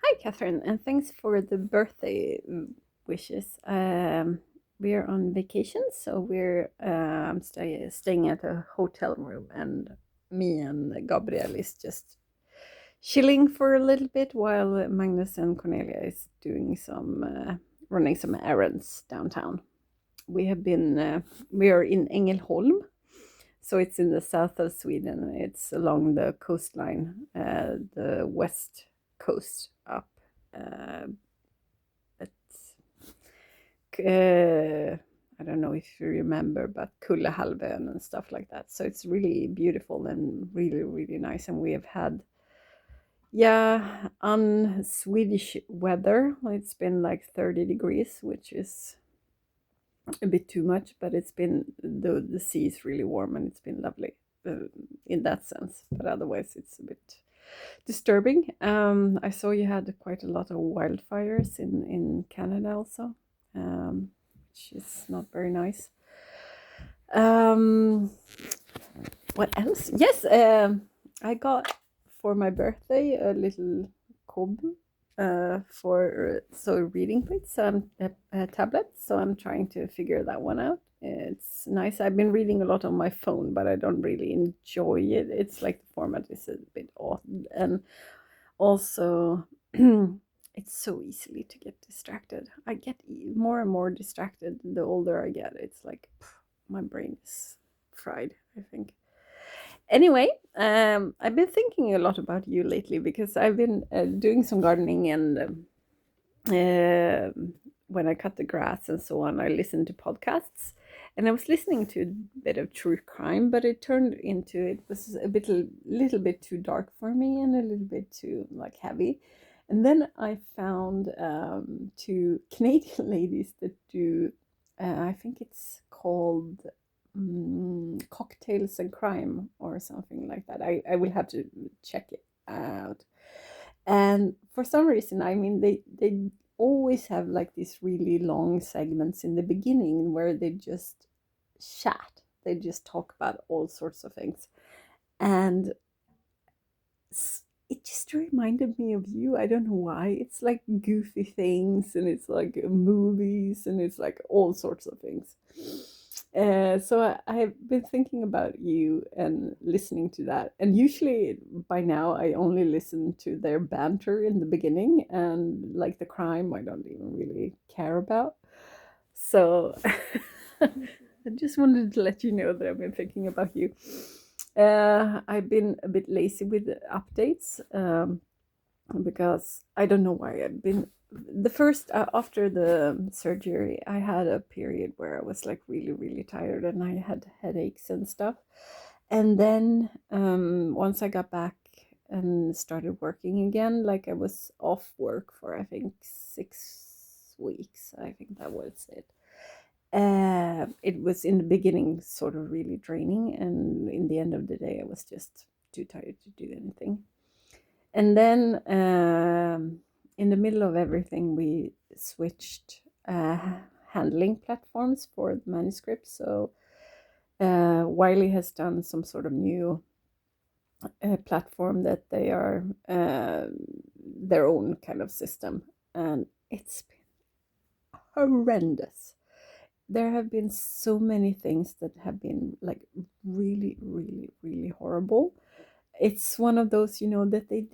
Hi, Catherine, and thanks for the birthday wishes. We're on vacation, so we're staying at a hotel room, and me and Gabriel is just chilling for a little bit while Magnus and Cornelia is doing running some errands downtown. We are in Ängelholm, so it's in the south of Sweden. It's along the coastline, the west coast up. Uh, it's, I don't know if you remember, but Kullahalvön and stuff like that. So it's really beautiful and really, really nice. And we have had, on Swedish weather. It's been like 30 degrees, which is a bit too much, but the sea is really warm and it's been lovely in that sense. But otherwise, it's a bit disturbing. I saw you had quite a lot of wildfires in Canada also, which is not very nice. What else? Yes, I got for my birthday a little cob for reading plates, a tablet. So I'm trying to figure that one out. It's nice. I've been reading a lot on my phone, but I don't really enjoy it. It's like the format is a bit odd, and also it's so easily to get distracted. I get more and more distracted the older I get. It's like my brain is fried, I think. Anyway, I've been thinking a lot about you lately because I've been doing some gardening, and when I cut the grass and so on, I listen to podcasts. And I was listening to a bit of true crime, but it was little bit too dark for me and a little bit too like heavy. And then I found two Canadian ladies that do, I think it's called Cocktails and Crime or something like that. I will have to check it out. And for some reason, I mean, they always have like these really long segments in the beginning where they just chat. They just talk about all sorts of things. And it just reminded me of you. I don't know why. It's like goofy things, and it's like movies, and it's like all sorts of things. So I have been thinking about you and listening to that. And usually by now I only listen to their banter in the beginning, and like the crime I don't even really care about. So I just wanted to let you know that I've been thinking about you. I've been a bit lazy with the updates, because I don't know why. I've been the first after the surgery, I had a period where I was like really, really tired and I had headaches and stuff. And then once I got back and started working again, like I was off work for I think 6 weeks. I think that was it. It was in the beginning sort of really draining, and in the end of the day, I was just too tired to do anything. And then in the middle of everything, we switched handling platforms for the manuscript. So Wiley has done some sort of new platform that they are their own kind of system, and it's been horrendous. There have been so many things that have been like really, really, really horrible. It's one of those, that they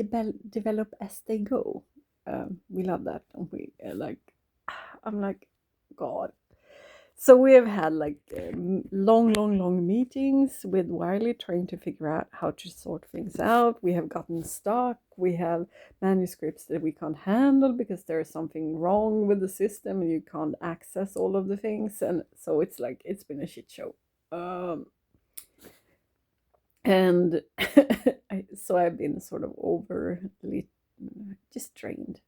develop as they go. We love that, don't we? I'm like, God. So we have had like long, long, long meetings with Wiley trying to figure out how to sort things out. We have gotten stuck. We have manuscripts that we can't handle because there's something wrong with the system and you can't access all of the things. And so it's like, it's been a shit show. And so I've been sort of overly just drained.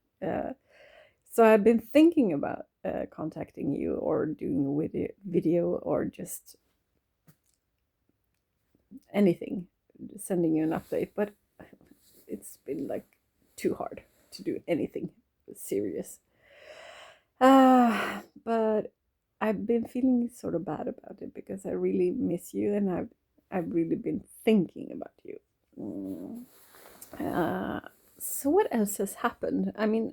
So I've been thinking about contacting you or doing a video or just anything, sending you an update, but it's been like too hard to do anything serious. But I've been feeling sort of bad about it because I really miss you, and I've really been thinking about you. So what else has happened? I mean,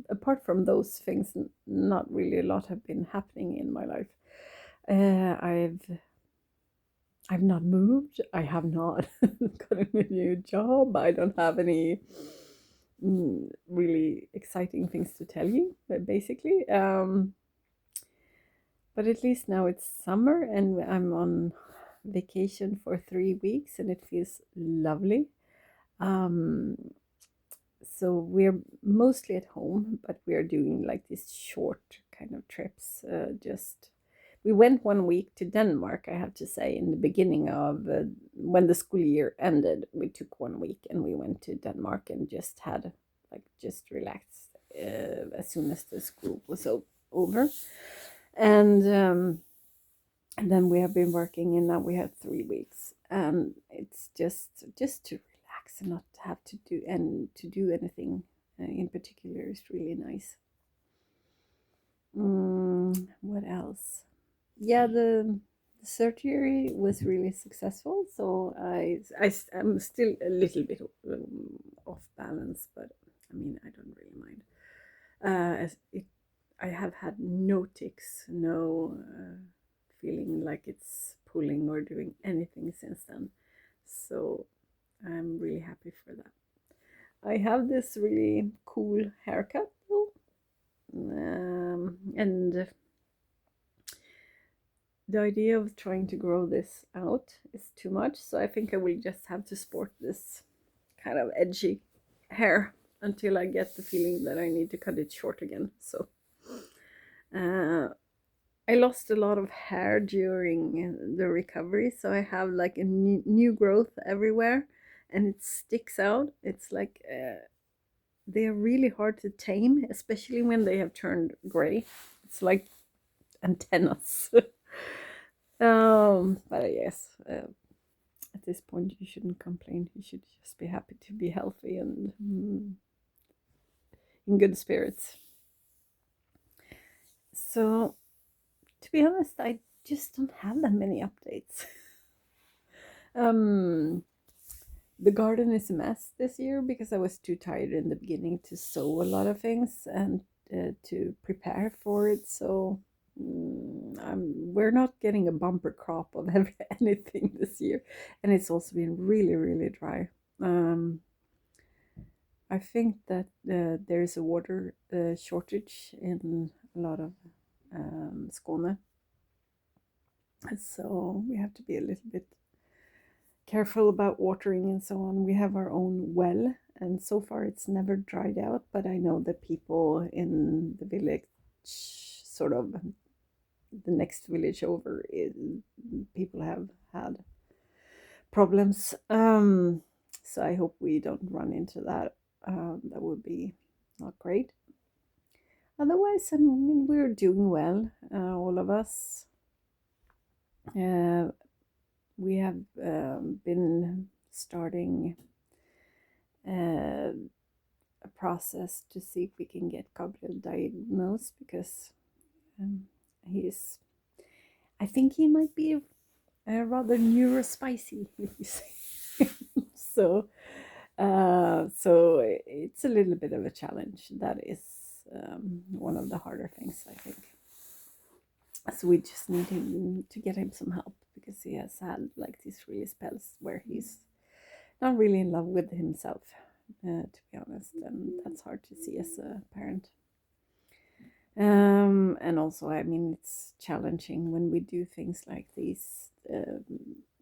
apart from those things, not really a lot have been happening in my life. I've not moved. I have not gotten a new job. I don't have any really exciting things to tell you, basically. But at least now it's summer and I'm on vacation for 3 weeks and it feels lovely. Um, so we're mostly at home, but we are doing like these short kind of trips. Just we went 1 week to Denmark, I have to say, in the beginning of when the school year ended. We took 1 week and we went to Denmark and just had like just relaxed as soon as the school was over. And then we have been working, and now we have 3 weeks, and it's just to relax and not have to do anything in particular is really nice. What else? Yeah, the surgery was really successful, so I'm still a little bit off balance, but I mean I don't really mind. As it, I have had no tics, no feeling like it's pulling or doing anything since then. So I'm really happy for that. I have this really cool haircut though, and the idea of trying to grow this out is too much. So I think I will just have to sport this kind of edgy hair until I get the feeling that I need to cut it short again. So uh, I lost a lot of hair during the recovery, so I have like a new growth everywhere, and it sticks out. It's like they are really hard to tame, especially when they have turned gray. It's like antennas. But yes, at this point you shouldn't complain. You should just be happy to be healthy and in good spirits. So, to be honest, I just don't have that many updates. um, the garden is a mess this year because I was too tired in the beginning to sow a lot of things and to prepare for it. So we're not getting a bumper crop of anything this year, and it's also been really, really dry. I think that there is a water shortage in a lot of Skåne, so we have to be a little bit careful about watering and so on. We have our own well, and so far it's never dried out, but I know that people in the village, sort of the next village over, people have had problems. So I hope we don't run into that. That would be not great. Otherwise, I mean, we're doing well, all of us. We have been starting a process to see if we can get Gabriel diagnosed because he's, I think he might be rather neurospicy, if you say. So it's a little bit of a challenge. That is one of the harder things, I think. So we just need him to get him some help because he has had like these really spells where he's not really in love with himself, to be honest, and that's hard to see as a parent. And also, I mean, it's challenging when we do things like these,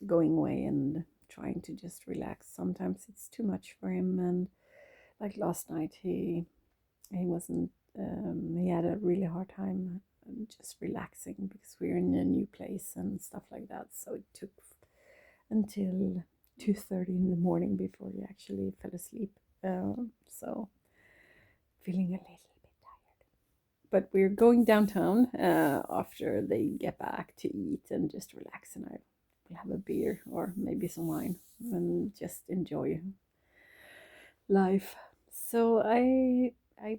going away and trying to just relax. Sometimes it's too much for him, and like last night, he wasn't. He had a really hard time just relaxing because we were in a new place and stuff like that. So it took until 2:30 in the morning before he actually fell asleep. So feeling a little bit tired. But we're going downtown after they get back to eat and just relax, and I will have a beer or maybe some wine and just enjoy life. So I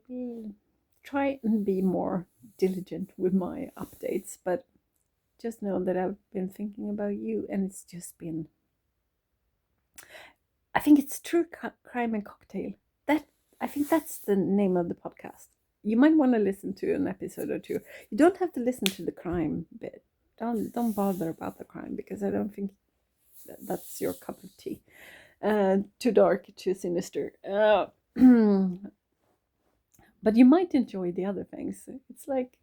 will try and be more diligent with my updates, but just know that I've been thinking about you, and it's just been, I think it's true crime and cocktail. That I think that's the name of the podcast. You might want to listen to an episode or two. You don't have to listen to the crime bit. Don't bother about the crime, because I don't think that's your cup of tea. Too dark, too sinister. But you might enjoy the other things. It's like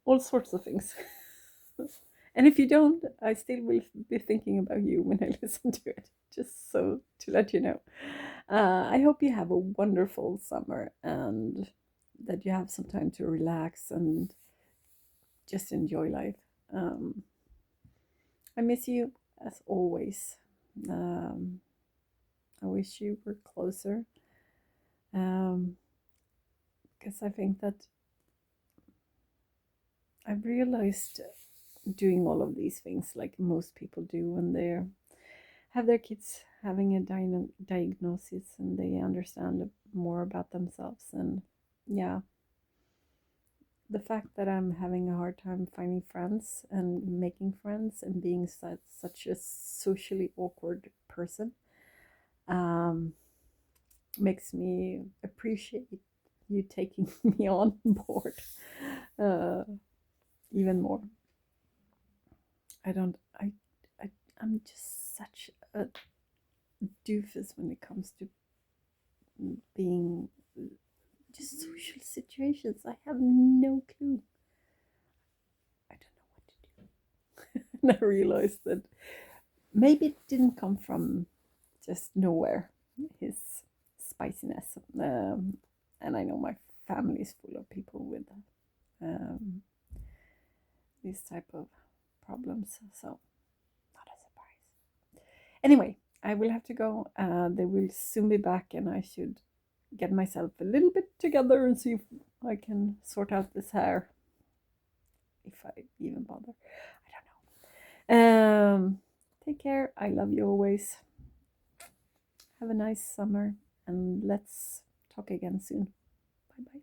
all sorts of things. And if you don't, I still will be thinking about you when I listen to it, just so to let you know. I hope you have a wonderful summer, and that you have some time to relax and just enjoy life. I miss you as always. Um, I wish you were closer, because I think that I've realized doing all of these things like most people do when they have their kids having a diagnosis, and they understand more about themselves. And yeah, the fact that I'm having a hard time finding friends and making friends and being such a socially awkward person um, makes me appreciate you taking me on board uh, even more. I don't, I, I'm just such a doofus when it comes to being just social situations. I have no clue. I don't know what to do. And I realized that maybe it didn't come from just nowhere, his spiciness. And I know my family is full of people with um, these type of problems, so not a surprise. Anyway, I will have to go. They will soon be back, and I should get myself a little bit together and see if I can sort out this hair, if I even bother. I don't know. Take care. I love you always. Have a nice summer, and let's talk again soon. Bye bye.